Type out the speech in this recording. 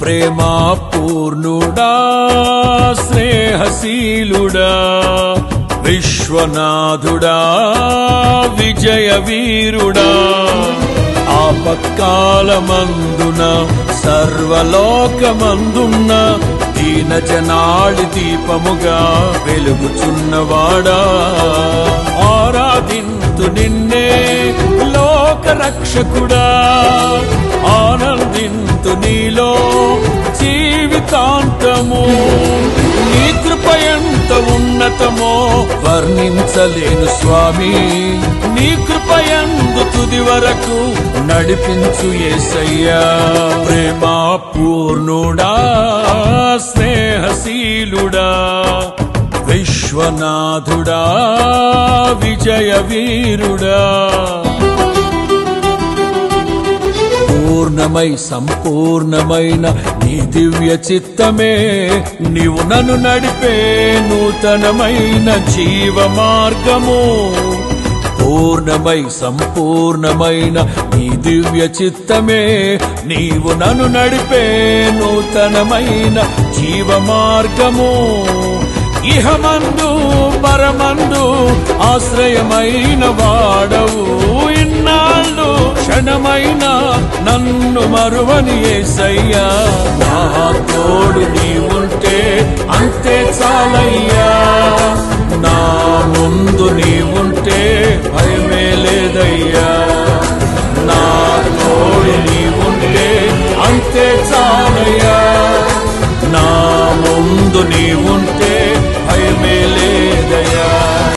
ప్రేమా పూర్ణుడా స్నేహశీలుడా విశ్వనాథుడా విజయ వీరుడా ఆపత్కాలమందున సర్వలోకమందున్న దీన జనాళి దీపముగా వెలుగుచున్నవాడా ఆరాధింతు నిన్నే లోక రక్షకుడా ఆనందింతు నీలో జీవితాంతము నీ కృప ఎంత ఉన్నతమో వర్ణించలేను స్వామి నీ కృప యందు తుది వరకు నడిపించు యేసయ్యా ప్రేమా పూర్ణుడా స్నేహశీలుడా విశ్వనాథుడా విజయ వీరుడా పూర్ణమై సంపూర్ణమైన నీ దివ్య చిత్తమే నీవు నన్ను నడిపే నూతనమైన జీవ మార్గము పూర్ణమై సంపూర్ణమైన నీ దివ్య చిత్తమే నీవు నన్ను నడిపే నూతనమైన జీవ మార్గము ఇహమందు పరమందు ఆశ్రయమైన వాడవు ఇన్నాళ్ళు క్షణమైన నన్ను మరువని యేసయ్యా నా తోడు నీవుంటే అంతే చాలయ్యా నా ముందు నీవుంటే